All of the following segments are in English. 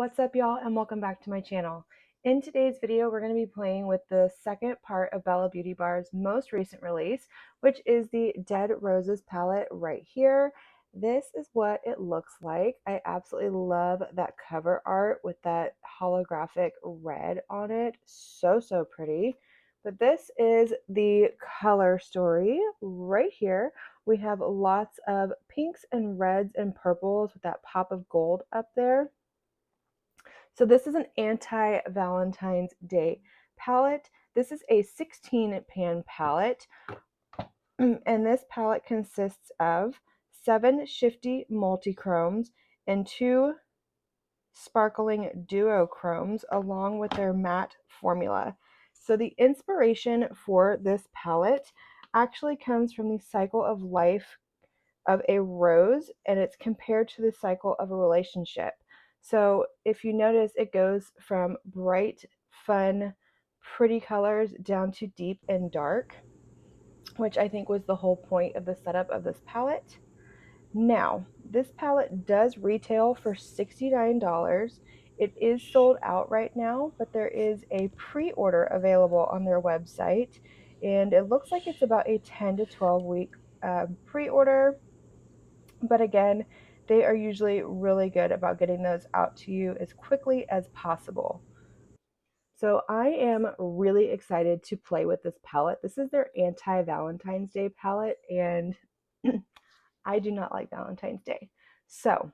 What's up, y'all, and welcome back to my channel. In today's video, we're going to be playing with the second part of Bella Beauty Bar's most recent release, which is the Dead Roses palette right here. This is what it looks like. I absolutely love that cover art with that holographic red on it. So pretty. But this is the color story right here. We have lots of pinks and reds and purples with that pop of gold up there. So this is an anti-Valentine's Day palette. This is a 16 pan palette, and this palette consists of 7 shifty multi-chromes and 2 sparkling duochromes along with their matte formula. So the inspiration for this palette actually comes from the cycle of life of a rose, and it's compared to the cycle of a relationship. So if you notice, it goes from bright, fun, pretty colors down to deep and dark, which I think was the whole point of the setup of this palette. Now, this palette does retail for $69. It is sold out right now, but there is a pre-order available on their website, and it looks like it's about a 10 to 12 week pre-order. But again, they are usually really good about getting those out to you as quickly as possible. So I am really excited to play with this palette. This is their anti-Valentine's Day palette, and I do not like Valentine's Day. So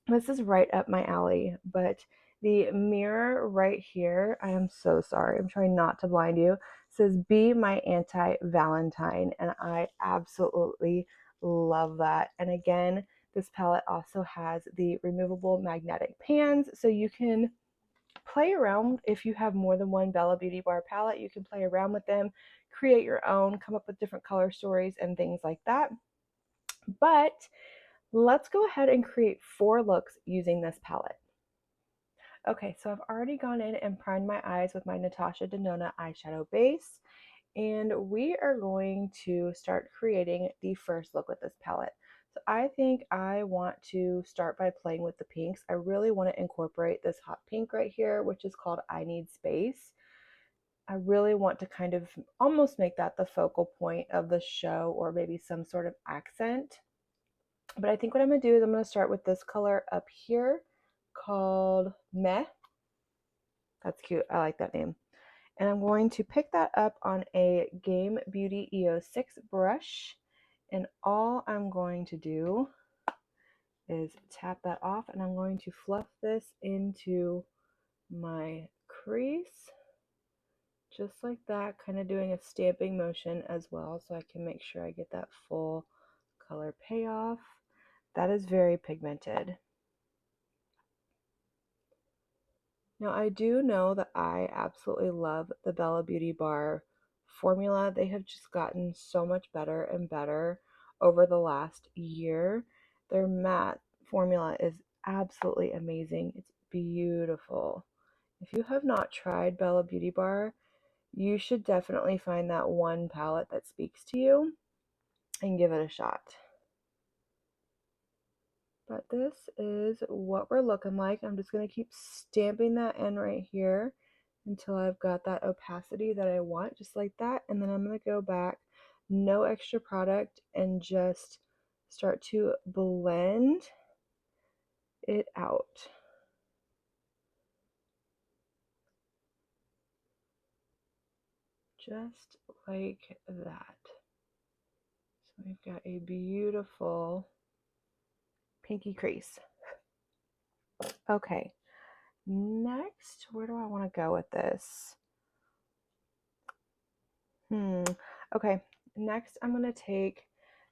this is right up my alley, but the mirror right here, I am so sorry, I'm trying not to blind you, says be my anti-Valentine, and I absolutely love that. And again, this palette also has the removable magnetic pans, so you can play around. If you have more than one Bella Beauty Bar palette, you can play around with them, create your own, come up with different color stories and things like that. But let's go ahead and create 4 looks using this palette. Okay, so I've already gone in and primed my eyes with my Natasha Denona eyeshadow base, and we are going to start creating the first look with this palette. So I think I want to start by playing with the pinks. I really want to incorporate this hot pink right here, which is called I Need Space. I really want to kind of almost make that the focal point of the show, or maybe some sort of accent. But I think what I'm going to do is I'm going to start with this color up here called Meh. That's cute. I like that name. And I'm going to pick that up on a Game Beauty EO6 brush. And all I'm going to do is tap that off, and I'm going to fluff this into my crease. Just like that, kind of doing a stamping motion as well, so I can make sure I get that full color payoff. That is very pigmented. Now, I do know that I absolutely love the Bella Beauty Bar formula. They have just gotten so much better and better over the last year. Their matte formula is absolutely amazing. It's beautiful. If you have not tried Bella Beauty Bar, you should definitely find that one palette that speaks to you and give it a shot. But this is what we're looking like. I'm just going to keep stamping that in right here until I've got that opacity that I want, just like that. And then I'm going to go back, no extra product, and just start to blend it out. Just like that. So we've got a beautiful pinky crease. Okay, next, where do I want to go with this? Okay, next I'm going to take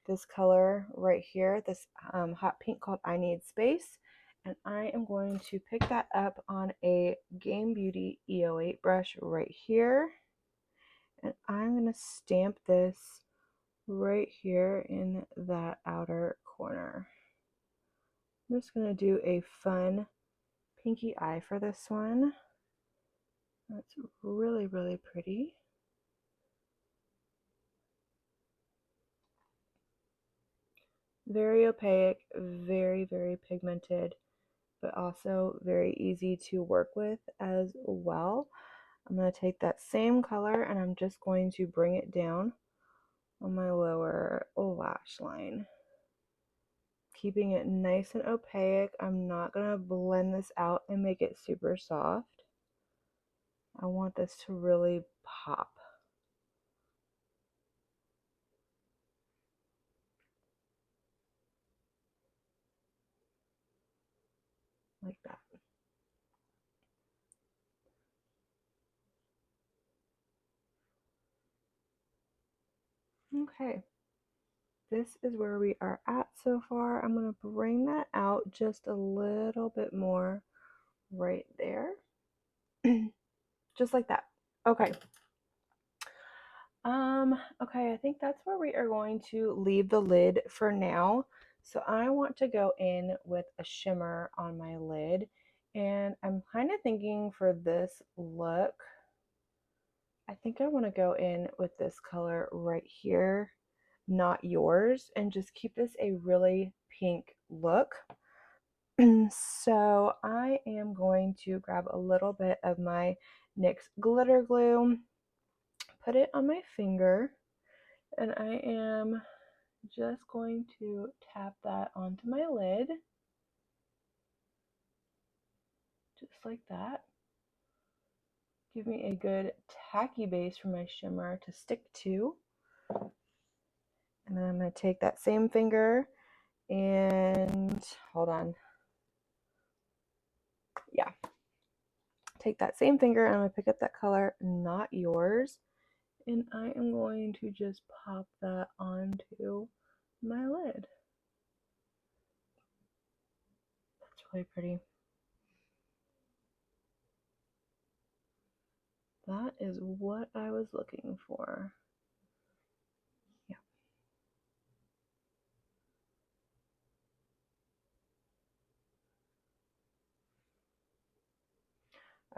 this color right here, this hot pink called I Need Space, and I am going to pick that up on a Game Beauty EO8 brush right here, and I'm going to stamp this right here in that outer corner. I'm just going to do a fun pinky eye for this one. That's really pretty. Very opaque, very pigmented, but also very easy to work with as well. I'm going to take that same color and I'm just going to bring it down on my lower lash line, keeping it nice and opaque. I'm not going to blend this out and make it super soft. I want this to really pop. Like that. Okay, this is where we are at so far. I'm going to bring that out just a little bit more right there. Just like that. Okay. Okay, I think that's where we are going to leave the lid for now. So I want to go in with a shimmer on my lid, and I'm kind of thinking for this look, I think I want to go in with this color right here, Not Yours, and just keep this a really pink look. So I am going to grab a little bit of my NYX glitter glue, put it on my finger, and I am just going to tap that onto my lid, just like that. Give me a good tacky base for my shimmer to stick to. And then I'm going to take that same finger and, hold on. Yeah. Take that same finger and I'm going to pick up that color, Not Yours. And I am going to just pop that onto my lid. That's really pretty. That is what I was looking for. Yeah.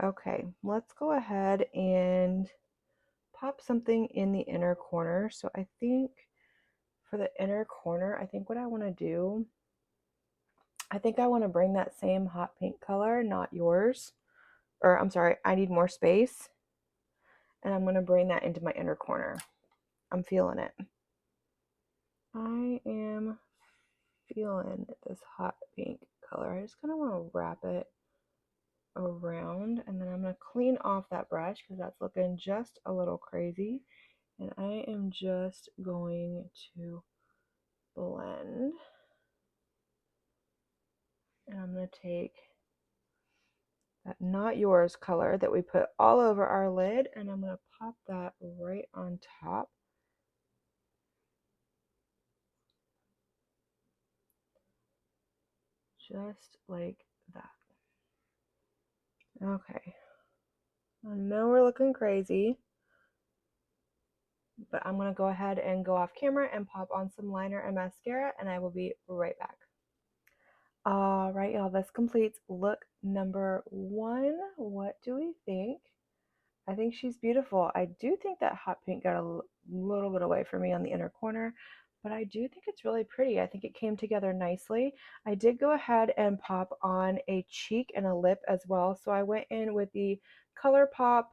Okay, let's go ahead and pop something in the inner corner. So I think for the inner corner, I think what I want to do, I think I want to bring that same hot pink color, Not Yours, or I'm sorry, I Need More Space, and I'm going to bring that into my inner corner. I'm feeling it. I am feeling this hot pink color. I just kind of want to wrap it around, and then I'm going to clean off that brush because that's looking just a little crazy, and I am just going to blend, and I'm going to take that Not Yours color that we put all over our lid, and I'm going to pop that right on top. Just like that. Okay. I know we're looking crazy, but I'm going to go ahead and go off camera and pop on some liner and mascara, and I will be right back. All right, y'all, this completes look number 1. What do we think? I think she's beautiful. I do think that hot pink got a little bit away from me on the inner corner, but I do think it's really pretty. I think it came together nicely. I did go ahead and pop on a cheek and a lip as well. So I went in with the ColourPop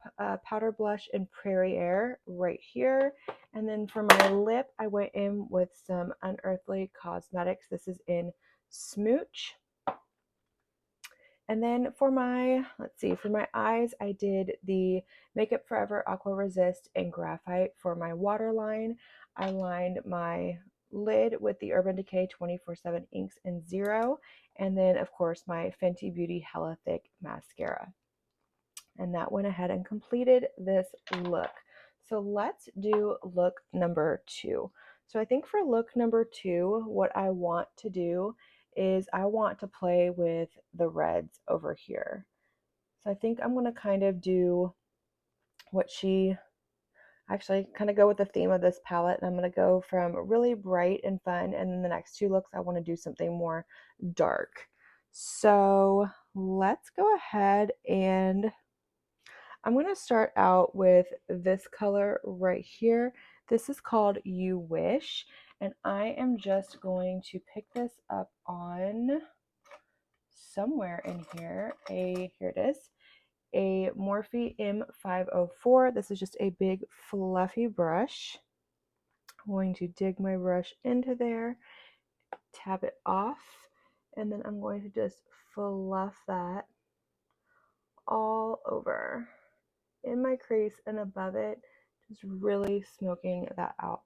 Powder Blush in Prairie Air right here. And then for my lip, I went in with some Unearthly Cosmetics. This is in Smooch. And then for my, let's see, for my eyes, I did the Makeup Forever Aqua Resist and Graphite for my waterline. I lined my lid with the Urban Decay 24/7 Inks in Zero. And then, of course, my Fenty Beauty Hella Thick Mascara. And that went ahead and completed this look. So let's do look number 2. So I think for look number 2, what I want to do is I want to play with the reds over here. So I think I'm going to kind of do what she actually kind of go with the theme of this palette, and I'm going to go from really bright and fun, and then the next 2 looks I want to do something more dark. So let's go ahead and I'm going to start out with this color right here. This is called You Wish, and I am just going to pick this up on somewhere in here here it is, a Morphe M504. This is just a big fluffy brush. I'm going to dig my brush into there, tap it off, and then I'm going to just fluff that all over in my crease and above it, just really smoking that out.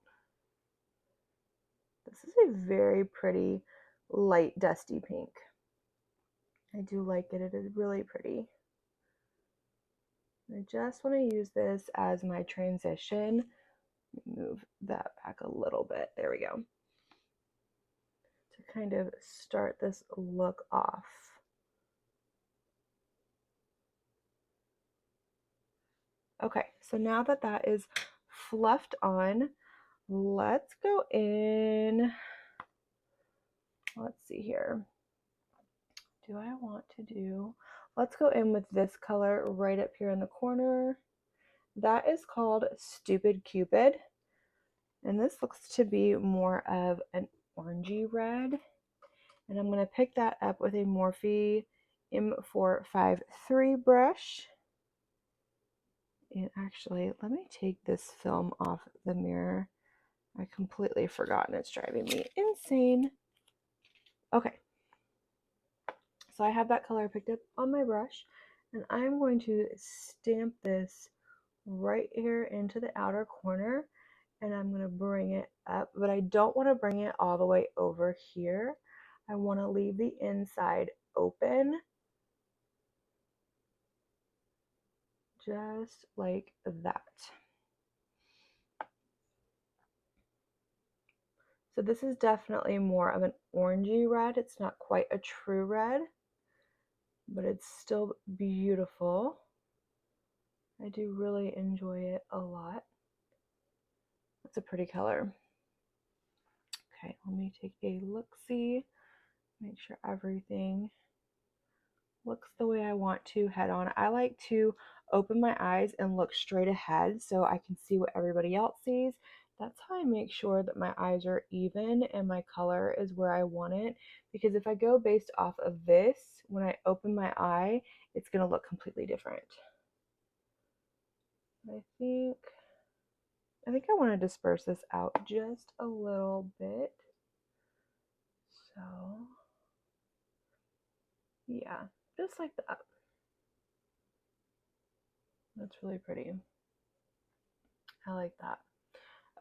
This is a very pretty light dusty pink. I do like it. It is really pretty. I just want to use this as my transition. Move that back a little bit. There we go. To kind of start this look off. Okay, so now that that is fluffed on, let's go in. Let's see here. Do I want to do, let's go in with this color right up here in the corner. That is called Stupid Cupid. And this looks to be more of an orangey red. And I'm going to pick that up with a Morphe M453 brush. And actually, let me take this film off the mirror. I completely forgot and it's driving me insane. Okay. So I have that color picked up on my brush, and I'm going to stamp this right here into the outer corner, and I'm going to bring it up, but I don't want to bring it all the way over here. I want to leave the inside open, just like that. So this is definitely more of an orangey red. It's not quite a true red, but it's still beautiful. I do really enjoy it a lot. It's a pretty color. Okay, let me take a look-see, make sure everything looks the way I want to head on. I like to open my eyes and look straight ahead so I can see what everybody else sees. That's how I make sure that my eyes are even and my color is where I want it, because if I go based off of this, when I open my eye, it's going to look completely different. I think I want to disperse this out just a little bit. So, yeah, just like that. That's really pretty. I like that.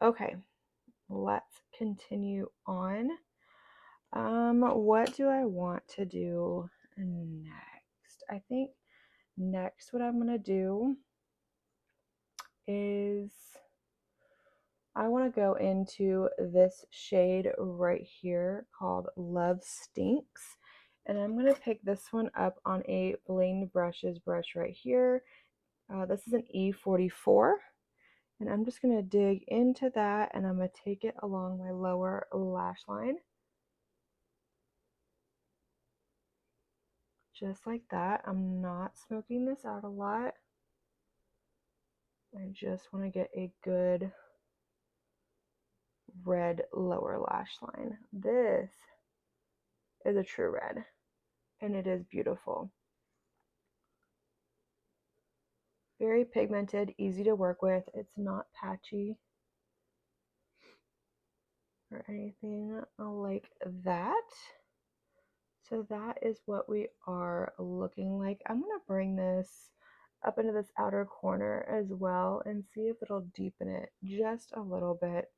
Okay, let's continue on. What do I want to do next? I think next what I'm going to do is I want to go into this shade right here called Love Stinks. And I'm going to pick this one up on a Blend Brushes brush right here. This is an E44. And I'm just going to dig into that, and I'm going to take it along my lower lash line. Just like that. I'm not smoking this out a lot. I just want to get a good red lower lash line. This is a true red, and it is beautiful. Very pigmented, easy to work with. It's not patchy or anything like that. So that is what we are looking like. I'm going to bring this up into this outer corner as well and see if it'll deepen it just a little bit.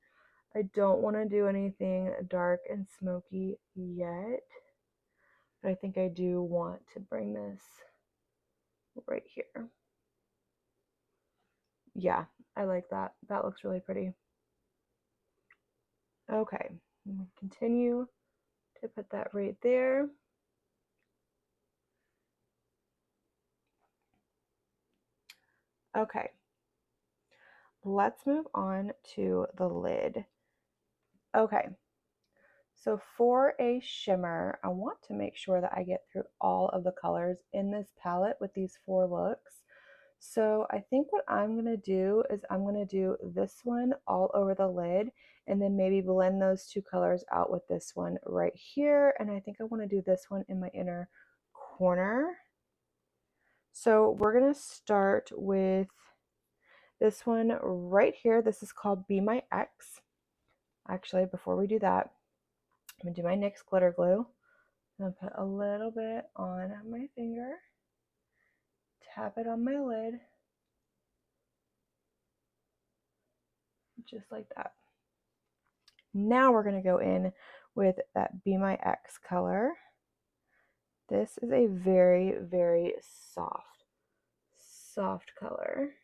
I don't want to do anything dark and smoky yet, but I think I do want to bring this right here. Yeah, I like that. That looks really pretty. Okay, I'm going to continue to put that right there. Okay, let's move on to the lid. Okay, so for a shimmer, I want to make sure that I get through all of the colors in this palette with these 4 looks. So I think what I'm going to do is I'm going to do this one all over the lid and then maybe blend those 2 colors out with this one right here. And I think I want to do this one in my inner corner. So we're going to start with this one right here. This is called Be My Ex. Actually, before we do that, I'm going to do my NYX glitter glue. I'm going to put a little bit on my finger, tap it on my lid, just like that. Now we're going to go in with that Be My Ex color. This is a very, very soft color.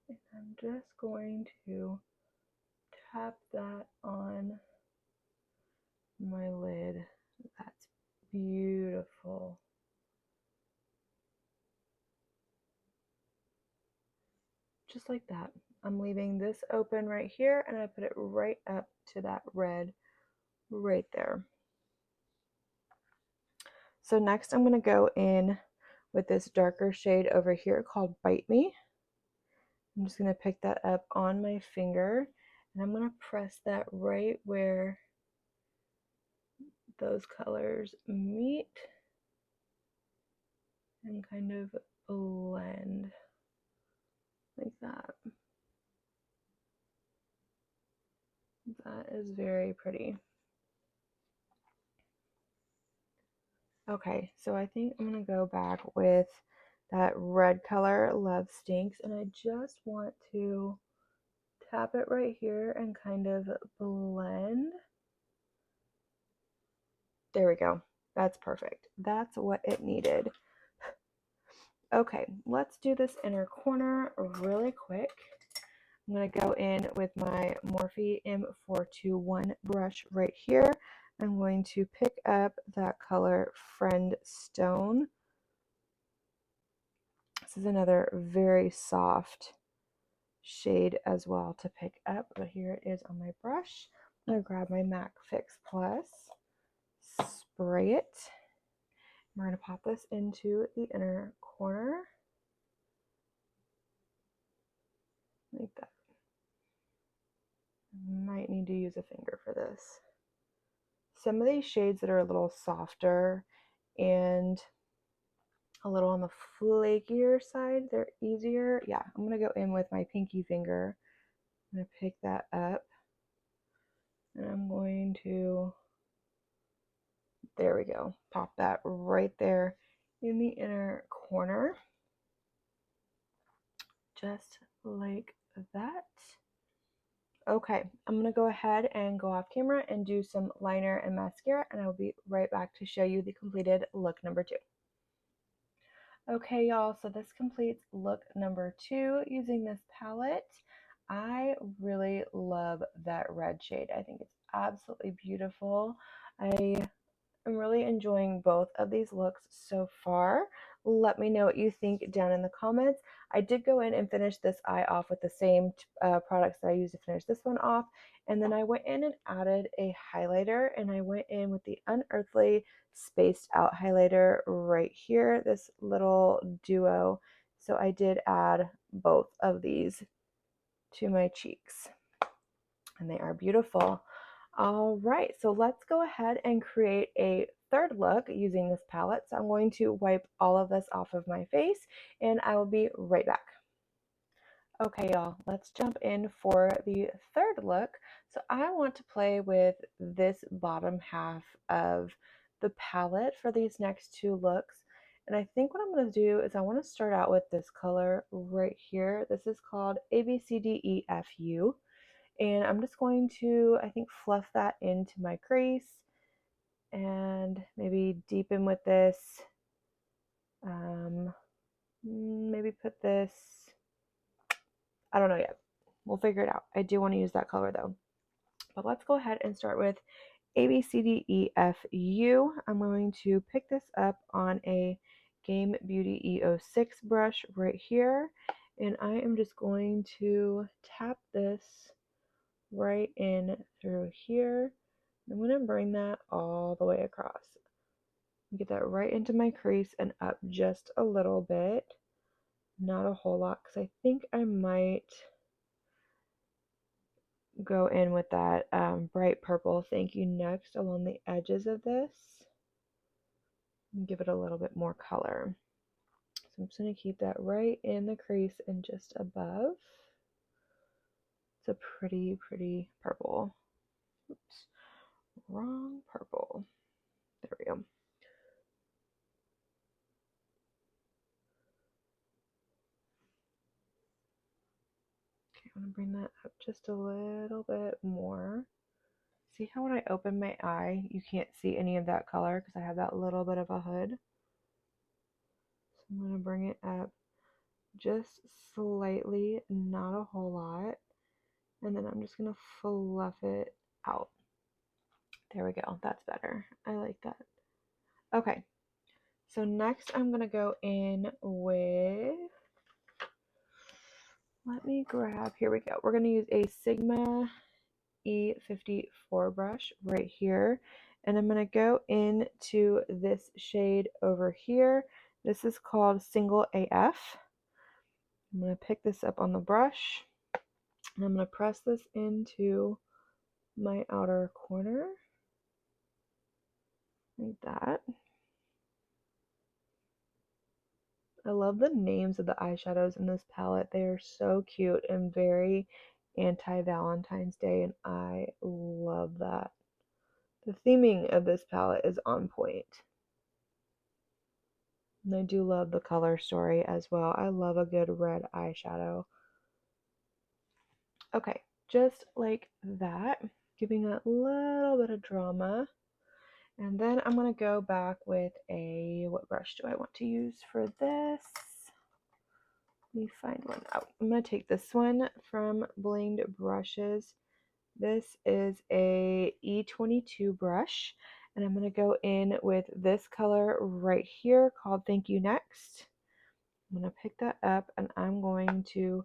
And I'm just going to tap that on my lid. That's beautiful. Just like that. I'm leaving this open right here, and I put it right up to that red right there. So next I'm going to go in with this darker shade over here called Bite Me. I'm just going to pick that up on my finger, and I'm going to press that right where those colors meet and kind of blend like that. That is very pretty. Okay, so I think I'm going to go back with that red color, Love Stinks, and I just want to tap it right here and kind of blend. There we go. That's perfect. That's what it needed. Okay, let's do this inner corner really quick. I'm going to go in with my Morphe M421 brush right here. I'm going to pick up that color Friend Stone. This is another very soft shade as well to pick up, but here it is on my brush. I'm going to grab my MAC Fix Plus, spray it. We're going to pop this into the inner corner like that. Might need to use a finger for this. Some of these shades that are a little softer and a little on the flakier side, they're easier. Yeah, I'm going to go in with my pinky finger. I'm going to pick that up, and I'm going to, there we go, pop that right there in the inner corner, just like that. Okay, I'm going to go ahead and go off camera and do some liner and mascara, and I'll be right back to show you the completed look number 2. Okay, y'all, so this completes look number 2 using this palette. I really love that red shade. I think it's absolutely beautiful. I'm really enjoying both of these looks so far. Let me know what you think down in the comments. I did go in and finish this eye off with the same products that I used to finish this one off. And then I went in and added a highlighter, and I went in with the Unearthly Spaced Out highlighter right here, this little duo. So I did add both of these to my cheeks, and they are beautiful. All right, so let's go ahead and create a third look using this palette. So I'm going to wipe all of this off of my face, and I will be right back. Okay, y'all, let's jump in for the third look. So I want to play with this bottom half of the palette for these next 2 looks. And I think what I'm going to do is I want to start out with this color right here. This is called ABCDEFU. And I'm just going to, I think, fluff that into my crease and maybe deepen with this. Maybe put this, I don't know yet. We'll figure it out. I do want to use that color though. But let's go ahead and start with ABCDEFU. I'm going to pick this up on a Game Beauty E06 brush right here. And I am just going to tap this right in through here. I'm going to bring that all the way across. Get that right into my crease and up just a little bit. Not a whole lot, because I think I might go in with that bright purple Thank You next along the edges of this. and give it a little bit more color. So I'm just going to keep that right in the crease and just above. It's a pretty, pretty purple. Oops, wrong purple. There we go. Okay, I'm going to bring that up just a little bit more. See how when I open my eye, you can't see any of that color because I have that little bit of a hood. So I'm going to bring it up just slightly, not a whole lot. And then I'm just going to fluff it out. There we go. That's better. I like that. Okay. So next I'm going to go in with, let me grab, here we go. We're going to use a Sigma E54 brush right here. And I'm going to go into this shade over here. This is called Single AF. I'm going to pick this up on the brush. And I'm going to press this into my outer corner. Like that. I love the names of the eyeshadows in this palette. They are so cute and very anti-Valentine's Day, and I love that. The theming of this palette is on point. And I do love the color story as well. I love a good red eyeshadow. Okay, just like that, giving a little bit of drama. And then I'm going to go back with a, what brush do I want to use for this? Let me find one out. I'm going to take this one from Blinged Brushes. This is a E22 brush, and I'm going to go in with this color right here called Thank You Next. I'm going to pick that up, and I'm going to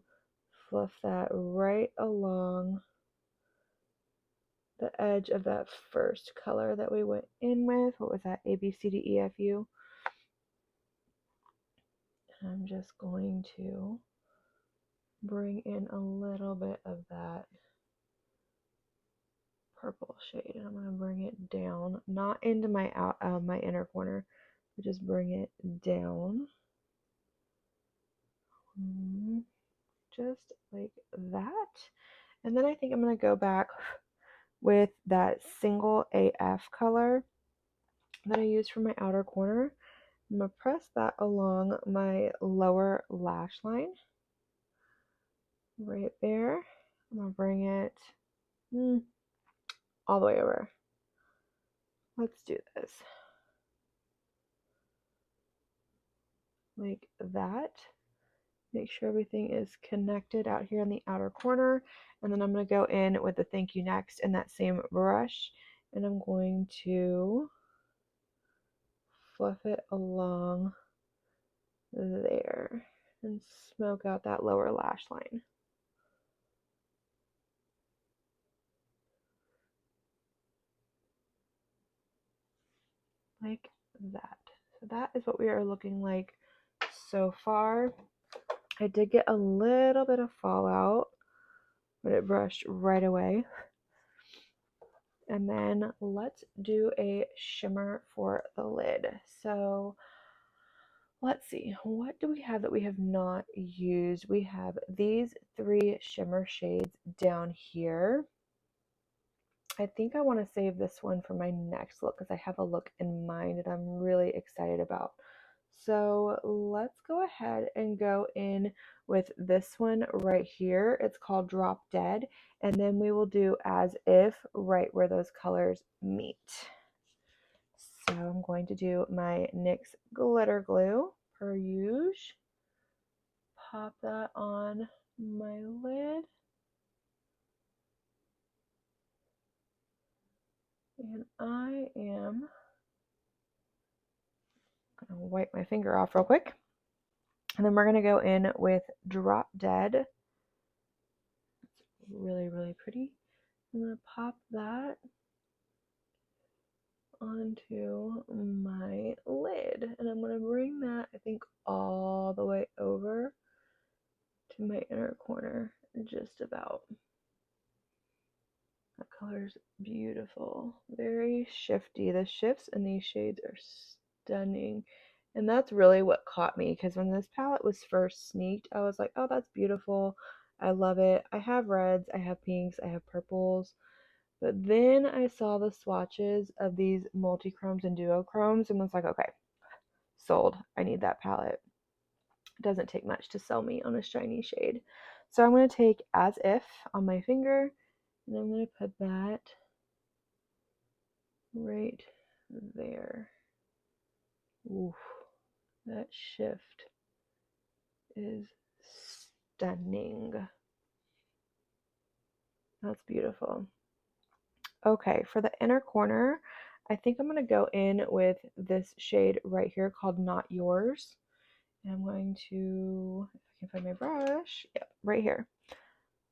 fluff that right along the edge of that first color that we went in with. What was that? A, B, C, D, E, F, U. I'm just going to bring in a little bit of that purple shade, and I'm going to bring it down, not into my my inner corner, but just bring it down, just like that. And then I think I'm going to go back with that Single AF color that I used for my outer corner. I'm going to press that along my lower lash line right there. I'm going to bring it all the way over. Let's do this. Like that. Make sure everything is connected out here in the outer corner. And then I'm going to go in with the Thank You Next in that same brush. And I'm going to fluff it along there and smoke out that lower lash line. Like that. So that is what we are looking like so far. I did get a little bit of fallout, but it brushed right away. And then let's do a shimmer for the lid. So let's see, what do we have that we have not used? We have these 3 shimmer shades down here. I think I want to save this one for my next look because I have a look in mind that I'm really excited about. So let's go ahead and go in with this one right here. It's called Drop Dead, and then we will do As If right where those colors meet. So I'm going to do my NYX glitter glue per usual. Pop that on my lid. And I am going to wipe my finger off real quick. And then we're going to go in with Drop Dead. It's really, really pretty. I'm going to pop that onto my lid. And I'm going to bring that, I think, all the way over to my inner corner, just about. That color's beautiful. Very shifty. The shifts in these shades are stunning. And that's really what caught me, because when this palette was first sneaked, I was like, oh, that's beautiful. I love it. I have reds, I have pinks, I have purples. But then I saw the swatches of these multi-chromes and duochromes and was like, okay, sold. I need that palette. It doesn't take much to sell me on a shiny shade. So I'm going to take As If on my finger, and I'm going to put that right there. Oof, that shift is stunning. That's beautiful. Okay, for the inner corner, I think I'm going to go in with this shade right here called Not Yours. And I'm going to, if I can find my brush, yeah, right here.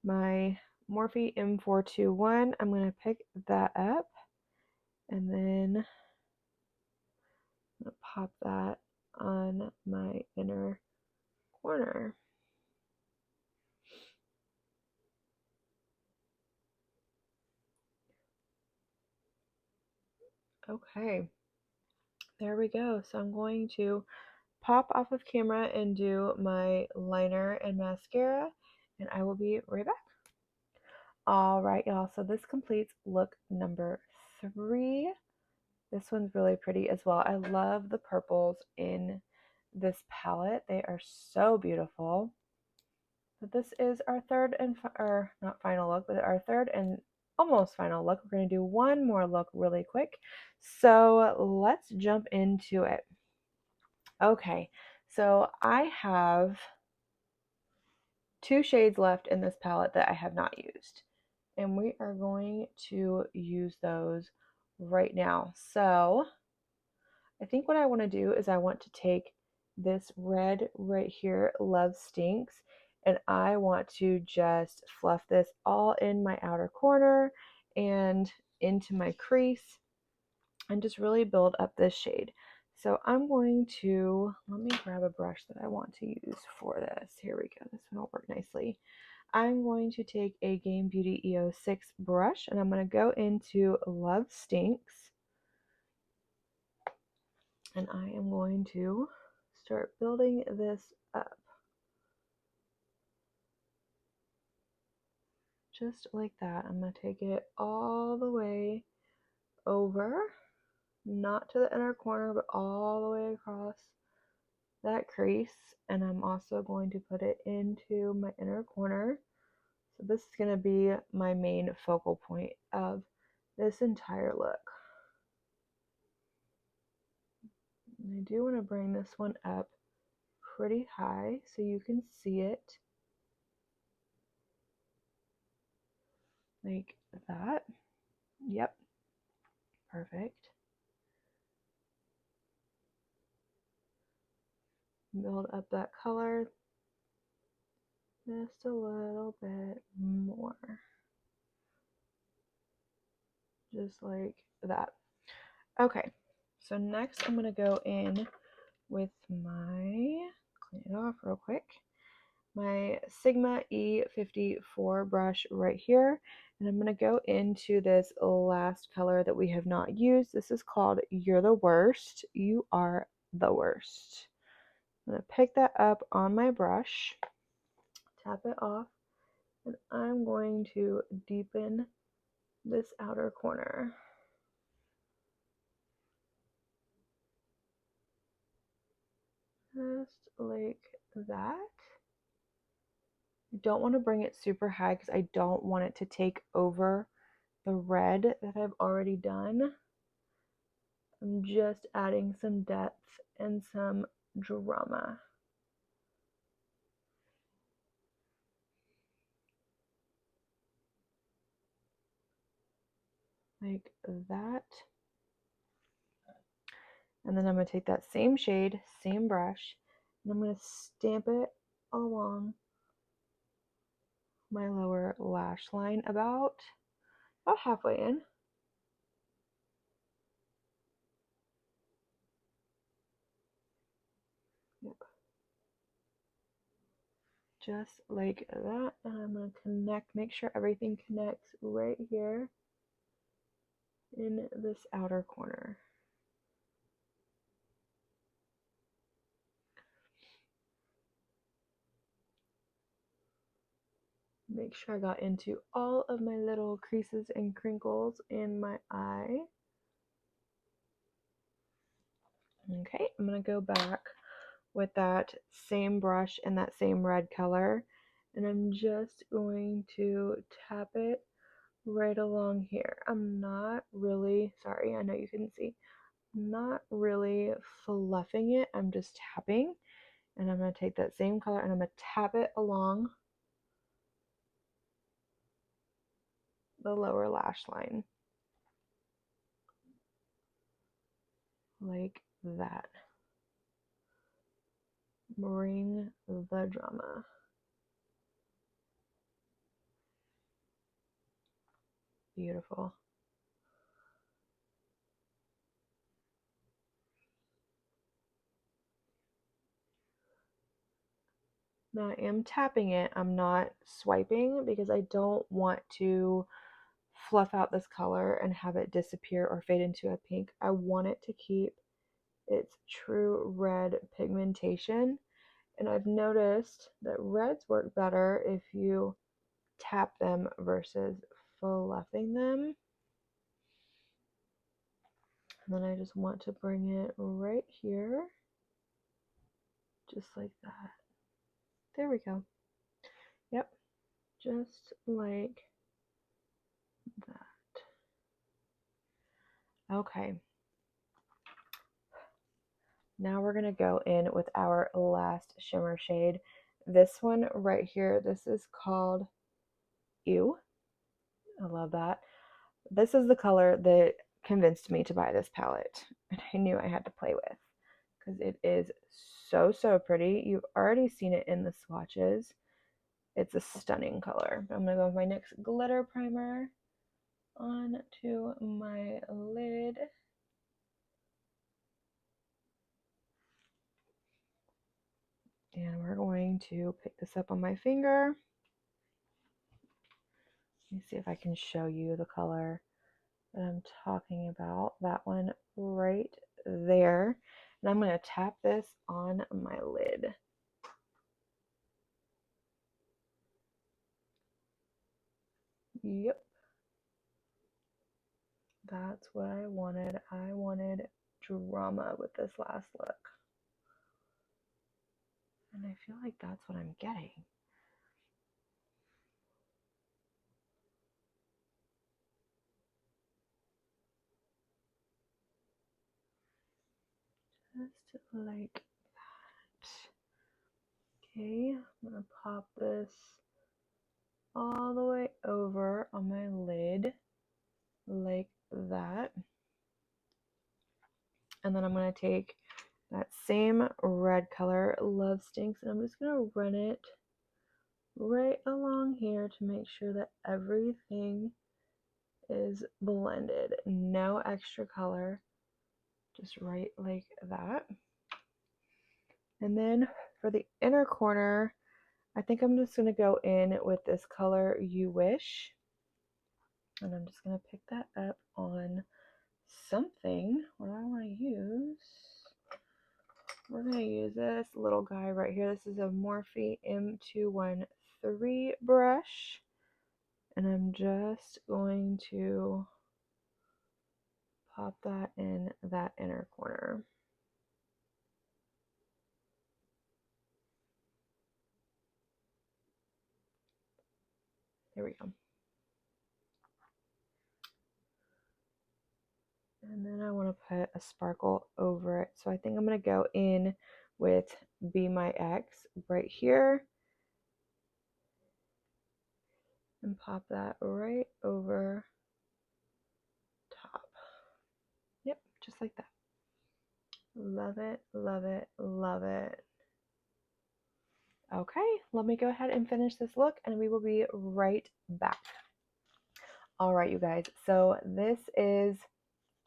My Morphe M421, I'm going to pick that up, and then I'm going to pop that on my inner corner. Okay, there we go. So I'm going to pop off of camera and do my liner and mascara, and I will be right back. All right, y'all, so this completes look number 3. This one's really pretty as well. I love the purples in this palette. They are so beautiful. But this is our third and, or not final look, but our third and almost final look. We're going to do one more look really quick. So let's jump into it. Okay, so I have 2 shades left in this palette that I have not used. And we are going to use those right now. So I think what I want to do is I want to take this red right here, Love Stinks, and I want to just fluff this all in my outer corner and into my crease and just really build up this shade. So I'm going to, let me grab a brush that I want to use for this. Here we go. This one will work nicely. I'm going to take a Game Beauty EO6 brush, and I'm going to go into Love Stinks. And I am going to start building this up. Just like that. I'm going to take it all the way over, not to the inner corner, but all the way across that crease. And I'm also going to put it into my inner corner. So this is going to be my main focal point of this entire look. And I do want to bring this one up pretty high so you can see it like that. Yep, perfect. Build up that color just a little bit more. Just like that. Okay, so next I'm going to go in with my, clean it off real quick, my Sigma E54 brush right here. And I'm going to go into this last color that we have not used. This is called You're the Worst. You are the worst. I'm going to pick that up on my brush, tap it off, and I'm going to deepen this outer corner. Just like that. I don't want to bring it super high because I don't want it to take over the red that I've already done. I'm just adding some depth and some drama. Like that. And then I'm going to take that same shade, same brush, and I'm going to stamp it along my lower lash line about halfway in. Yep. Just like that. And I'm going to connect, make sure everything connects right here in this outer corner. Make sure I got into all of my little creases and crinkles in my eye. Okay, I'm going to go back with that same brush and that same red color, and I'm just going to tap it right along here. I'm not really, sorry, I know you couldn't see, I'm not really fluffing it, I'm just tapping, and I'm going to take that same color and I'm going to tap it along the lower lash line like that. Bring the drama. Beautiful. Now I am tapping it, I'm not swiping because I don't want to fluff out this color and have it disappear or fade into a pink. I want it to keep its true red pigmentation. And I've noticed that reds work better if you tap them versus fluffing them. And then I just want to bring it right here, just like that. There we go. Yep, just like that. Okay. Now we're going to go in with our last shimmer shade. This one right here, this is called Ew. I love that. This is the color that convinced me to buy this palette, and I knew I had to play with because it is so pretty. You've already seen it in the swatches. It's a stunning color. I'm going to go with my NYX glitter primer onto my lid. And we're going to pick this up on my finger. Let me see if I can show you the color that I'm talking about. That one right there. And I'm going to tap this on my lid. Yep. That's what I wanted. I wanted drama with this last look. And I feel like that's what I'm getting. Just like that. Okay, I'm going to pop this all the way over on my lid like that. And then I'm going to take that same red color, Love Stinks, and I'm just going to run it right along here to make sure that everything is blended. No extra color, just right like that. And then for the inner corner, I think I'm just going to go in with this color You Wish. And I'm just going to pick that up on something. What do I want to use? We're going to use this little guy right here. This is a Morphe M213 brush. And I'm just going to pop that in that inner corner. There we go. And then I want to put a sparkle over it. So I think I'm going to go in with Be My Ex right here. And pop that right over top. Yep, just like that. Love it, love it, love it. Okay, let me go ahead and finish this look and we will be right back. All right, you guys, so this is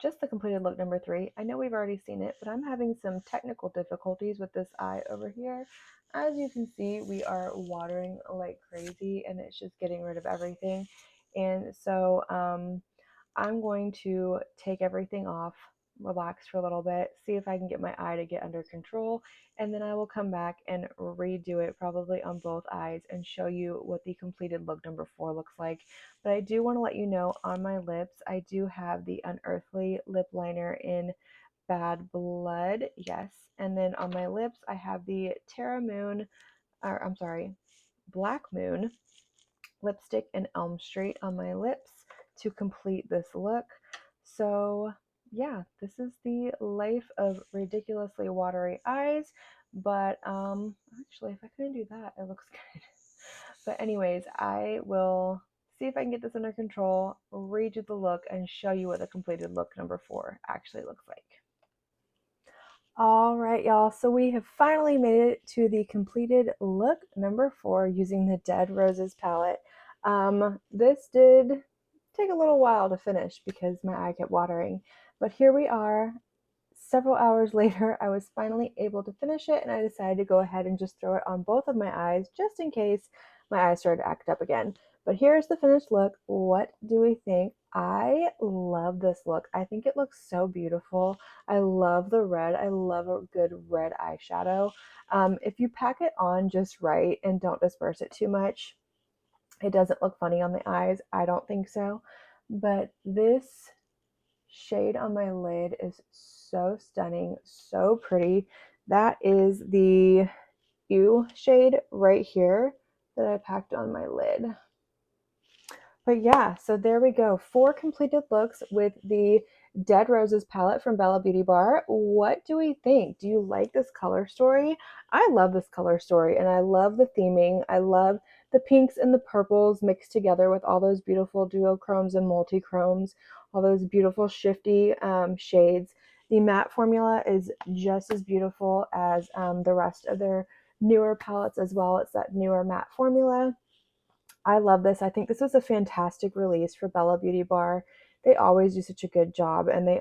just the completed look number 3. I know we've already seen it, but I'm having some technical difficulties with this eye over here. As you can see, we are watering like crazy and it's just getting rid of everything. And so I'm going to take everything off relax for a little bit, see if I can get my eye to get under control, and then I will come back and redo it probably on both eyes and show you what the completed look number 4 looks like. But I do want to let you know on my lips, I do have the Unearthly lip liner in Bad Blood, yes. And then on my lips, I have the Black Moon lipstick in Elm Street on my lips to complete this look. So yeah, this is the life of ridiculously watery eyes, but actually if I couldn't do that, it looks good. But anyways, I will see if I can get this under control, redo the look, and show you what the completed look number 4 actually looks like. All right, y'all, so we have finally made it to the completed look number 4 using the Dead Roses palette. This did take a little while to finish because my eye kept watering, but here we are. Several hours later, I was finally able to finish it, and I decided to go ahead and just throw it on both of my eyes just in case my eyes started to act up again. But here's the finished look. What do we think? I love this look. I think it looks so beautiful. I love the red. I love a good red eyeshadow. If you pack it on just right and don't disperse it too much, it doesn't look funny on the eyes. I don't think so. But this shade on my lid is so stunning, so pretty. That is the Ew shade right here that I packed on my lid. But yeah, so there we go. 4 completed looks with the Dead Roses palette from Bella Beauty Bar. What do we think? Do you like this color story? I love this color story, and I love the theming. I love the pinks and the purples mixed together with all those beautiful duochromes and multichromes, all those beautiful shifty shades. The matte formula is just as beautiful as the rest of their newer palettes as well. It's that newer matte formula. I love this. I think this was a fantastic release for Bella Beauty Bar. They always do such a good job, and they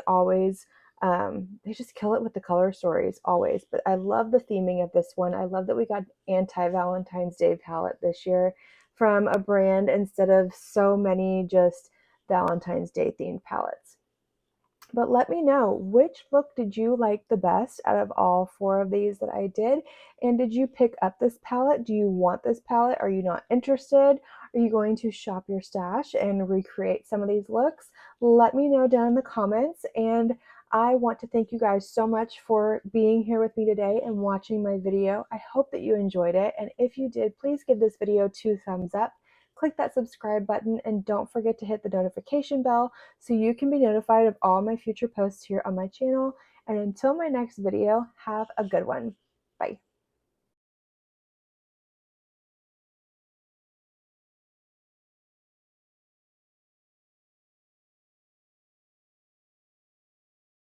just kill it with the color stories always. But I love the theming of this one. I love that we got anti-Valentine's Day palette this year from a brand instead of so many just Valentine's Day themed palettes. But let me know, which look did you like the best out of all 4 of these that I did? And did you pick up this palette? Do you want this palette? Are you not interested? Are you going to shop your stash and recreate some of these looks? Let me know down in the comments. And I want to thank you guys so much for being here with me today and watching my video. I hope that you enjoyed it. And if you did, please give this video 2 thumbs up. Click that subscribe button and don't forget to hit the notification bell so you can be notified of all my future posts here on my channel. And until my next video, have a good one. Bye.